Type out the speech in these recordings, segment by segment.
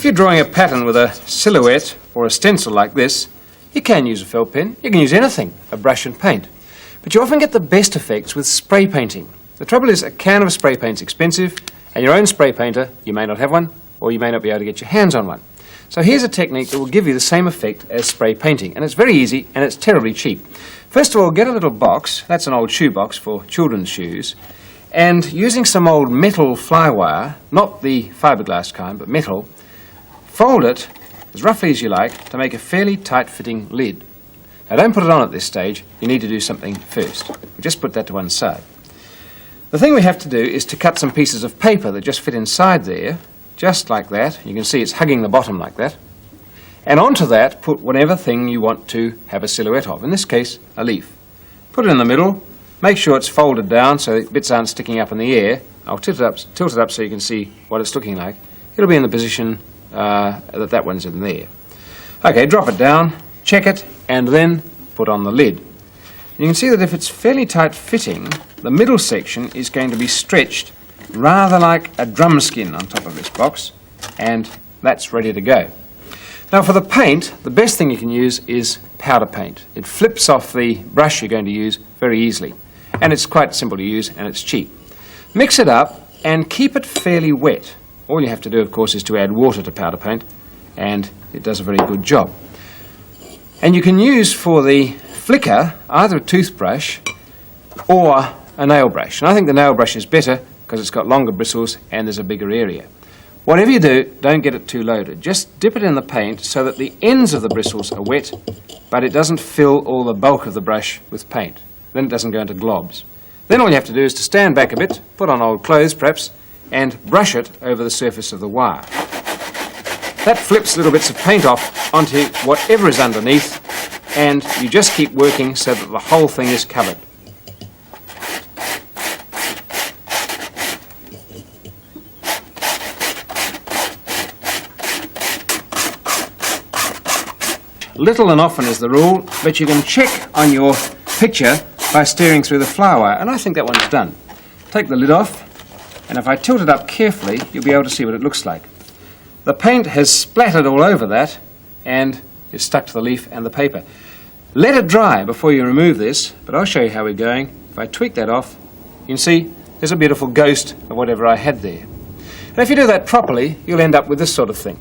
you're drawing a pattern with a silhouette or a stencil like this, you can use a felt pen. You can use anything, a brush and paint. But you often get the best effects with spray painting. The trouble is a can of spray paint's expensive, and your own spray painter, you may not have one, or you may not be able to get your hands on one. So here's a technique that will give you the same effect as spray painting, and it's very easy and it's terribly cheap. First of all, get a little box, that's an old shoe box for children's shoes, and using some old metal fly wire, not the fiberglass kind, but metal, fold it as roughly as you like to make a fairly tight-fitting lid. Now don't put it on at this stage, you need to do something first. We'll just put that to one side. The thing we have to do is to cut some pieces of paper that just fit inside there, just like that. You can see it's hugging the bottom like that. And onto that, put whatever thing you want to have a silhouette of. In this case, a leaf. Put it in the middle. Make sure it's folded down so the bits aren't sticking up in the air. I'll tilt it up so you can see what it's looking like. It'll be in the position that one's in there. Okay, drop it down, check it, and then put on the lid. You can see that if it's fairly tight fitting, the middle section is going to be stretched rather like a drum skin on top of this box, and that's ready to go. Now for the paint, the best thing you can use is powder paint. It flips off the brush you're going to use very easily, and it's quite simple to use and it's cheap. Mix it up and keep it fairly wet. All you have to do, of course, is to add water to powder paint, and it does a very good job. And you can use for the flicker either a toothbrush or a nail brush. And I think the nail brush is better because it's got longer bristles and there's a bigger area. Whatever you do, don't get it too loaded. Just dip it in the paint so that the ends of the bristles are wet, but it doesn't fill all the bulk of the brush with paint. Then it doesn't go into globs. Then all you have to do is to stand back a bit, put on old clothes perhaps, and brush it over the surface of the wire. That flips little bits of paint off onto whatever is underneath, and you just keep working so that the whole thing is covered. Little and often is the rule, but you can check on your picture by staring through the flower wire, and I think that one's done. Take the lid off, and if I tilt it up carefully, you'll be able to see what it looks like. The paint has splattered all over that, and it's stuck to the leaf and the paper. Let it dry before you remove this, but I'll show you how we're going. If I tweak that off, you can see there's a beautiful ghost of whatever I had there. And if you do that properly, you'll end up with this sort of thing.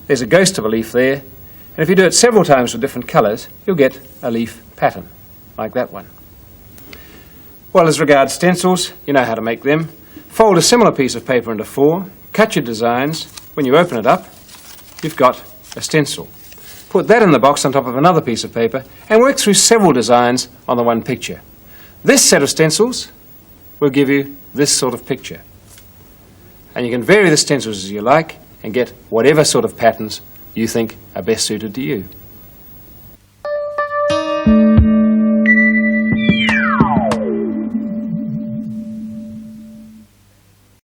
There's a ghost of a leaf there, and if you do it several times with different colours, you'll get a leaf pattern, like that one. Well, as regards stencils, you know how to make them. Fold a similar piece of paper into four, cut your designs. When you open it up, you've got a stencil. Put that in the box on top of another piece of paper and work through several designs on the one picture. This set of stencils will give you this sort of picture. And you can vary the stencils as you like and get whatever sort of patterns you think are best suited to you.